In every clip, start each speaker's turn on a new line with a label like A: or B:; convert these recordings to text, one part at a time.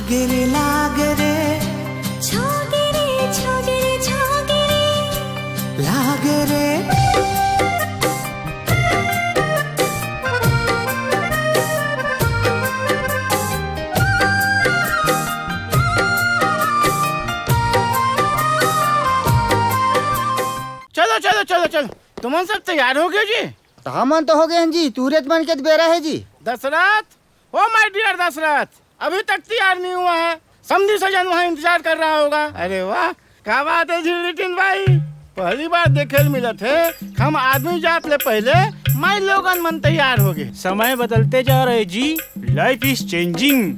A: लागे रे
B: छोगे रे
A: लागे रे।
C: चलो चलो चलो चलो, तुम सब तैयार हो गए जी?
D: हमन तो हो गए हैं जी, तुरंत बन के बेरा है जी।
C: Dasharath, o my dear Dasharath, अभी तक तैयार नहीं हुआ है। समझी सजन वहाँ इंतजार कर रहा होगा। अरे वाह, क्या बात है जी लिटिन भाई, पहली बार देखे मिले थे। हम आदमी जात ले पहले माई लोगन मन तैयार हो गए।
E: समय बदलते जा रहे जी, लाइफ इज चेंजिंग।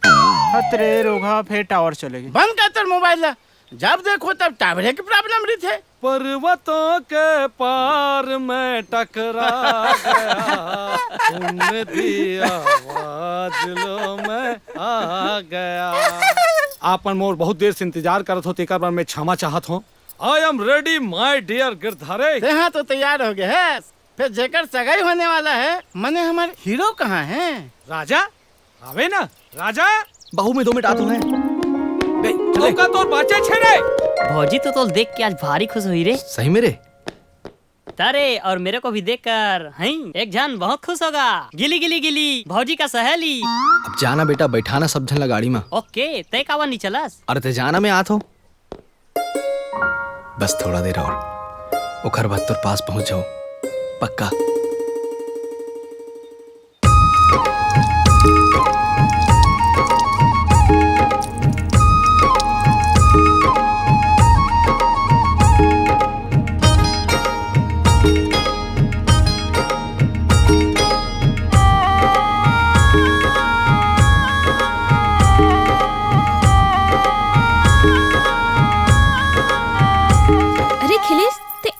E: खतरे रोगा फिर टावर चलेगी।
C: बंद कर तेरा मोबाइल, जब देखो तब टावरे की प्रॉब्लम रही थे।
F: पर्वतों के पार में टकरा गया, तुमने दी आवाज लो मैं आ गया। आपन मोर बहुत देर से इंतजार करत हो, तेकर बार मैं क्षमा चाहत हूँ। I am ready my dear गिरधारे।
C: हाँ तो तैयार हो गए है, फिर जेकर सगाई होने वाला है। मने हमारे हीरो कहाँ हैं?
F: राजा आवे ना राजा।
G: बाहू में 2 मिनट आते हैं।
F: का तो बाचे छेड़े।
H: भौजी तो देख के आज भारी खुश हुई रे।
G: सही मेरे
H: तारे और मेरे को भी देखकर हैं एक जन बहुत खुश होगा। गिली गिली गिली भौजी का सहेली।
G: अब जाना बेटा, बैठाना सब जन गाड़ी में।
H: ओके, तय कावा नहीं चलस?
G: अरे ते जाना में आत हो, बस थोड़ा देर और ओखर बाद तोर पास पहुंच जाओ पक्का।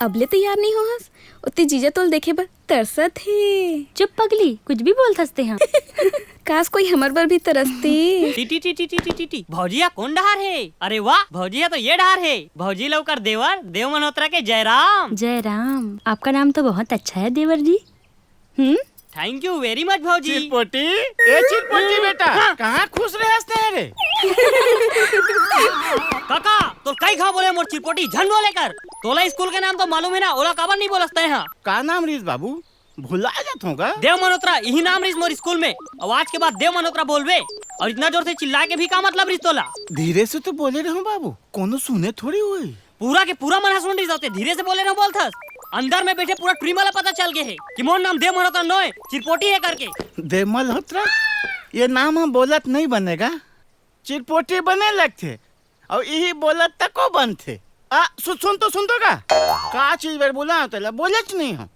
B: अबले तैयार नहीं हो हस, उतने जीजा तोल देखे बर तरसत है।
I: चुप पगली, कुछ भी बोल सकते हैं।
B: काश कोई हमार बर भी तरसती।
H: टी टी टी टी टी टी टी भौजिया कौन डहार है? अरे वाह, भौजिया तो ये डहार है। भौजी लवकर देवर देव मल्होत्रा के जयराम।
I: जयराम, आपका नाम तो बहुत अच्छा है देवर जी।
H: थैंक यू वेरी मच भौजी।
C: चिरपोटी, ए चिरपोटी बेटा, कहाँ खुश रहे हंसते हैं रे?
H: काका तो कई खा बोले मोर चिरपोटी झन बोले कर। तोला स्कूल के नाम तो मालूम है ना, ओला काबर नहीं बोलते हैं?
C: का नाम रीस बाबू, भुला जात होगा।
H: देव मल्होत्रा, यही नाम रीस मोर स्कूल में। और आज के बाद देव मल्होत्रा बोलबे, और इतना जोर से चिल्ला के भी का मतलब रीस तोला?
C: धीरे से तो बोले रहो बाबू, कोनो सुने थोड़ी हुई।
H: पूरा के पूरा मन सुन रही जाते, धीरे से बोले रहो बोलथस। अंदर में बैठे पूरा ट्री वाला पता चल गए है कि मोर नाम देव मल्होत्रा नोए चिरपोटी है करके।
C: देव मल्होत्रा, ये नाम हम बोलत नहीं बनेगा, चिरपोटी बने लगते और यही बोलत तको बनते। सुन तो का चीज बार बोला तो बोलच नहीं हम।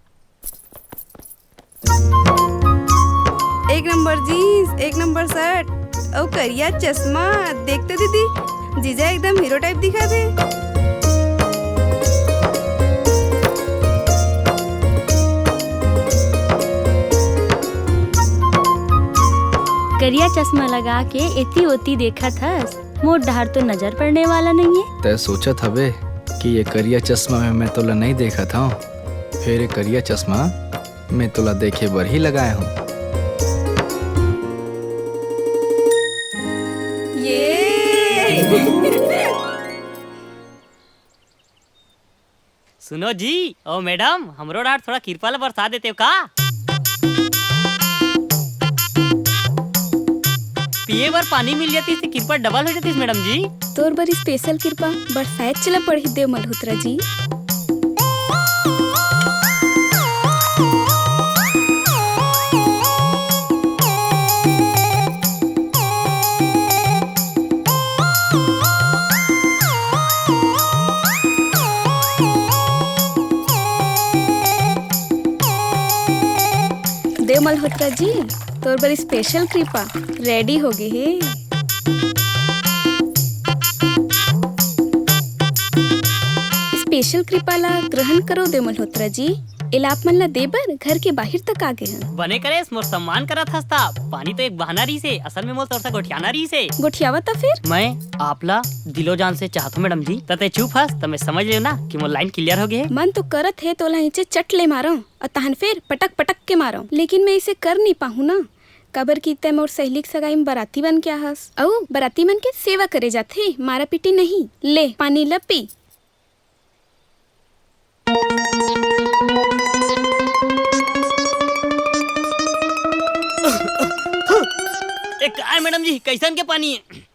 B: एक नंबर जीन्स, एक नंबर शर्ट और करिया चश्मा, देखते दीदी जीजा एकदम हीरो टाइप दिखा दे।
I: करिया चश्मा लगा के एती ओती देखा था, मोर डहार तो नजर पड़ने वाला नहीं है।
G: तय सोचा था बे कि ये करिया चश्मा में मैं तोला नहीं देखा था, फिर ये करिया चश्मा मैं तोला देखे बर ही लगाया हूँ।
H: सुनो जी, ओ मैडम, हमरो डार थोड़ा कृपा बरसा देते हो का? पिए बार पानी मिल जाती इससे कृपा डबल हो जाती मैडम जी।
B: तोर बड़ी स्पेशल कृपा बरसात चला पड़ी देव मल्होत्रा जी। देव मल्होत्रा जी, तोर बड़ी स्पेशल कृपा रेडी हो गई है। स्पेशल कृपा ला ग्रहण करो देव मल्होत्रा जी। इलाप मन ला देबर घर के बाहर तक आ गए हैं।
H: बने करे मोर सम्मान करत हस्ता। पानी तो एक बहाना रही से, असल में मोर तोर सा गोठियाना रही से।
B: गोठियावा था फिर
H: मैं आपला दिलो जान से चाहता मैडम जी। तते चुप हस तो मैं समझ लियो ना कि मोर लाइन क्लियर हो गई है।
B: मन तो करत है तोला नीचे चट ले मारो और तहन फिर पटक पटक के मारो, लेकिन मैं इसे कर नहीं पाऊँ ना। काबर की तय मोर सहेली के सगाई में बराती बन क्या हस औ बराती मन के सेवा करे जाथे, मारा पीटी नहीं। ले पानी ल पी।
H: एक काय मैडम जी कैसन के पानी है?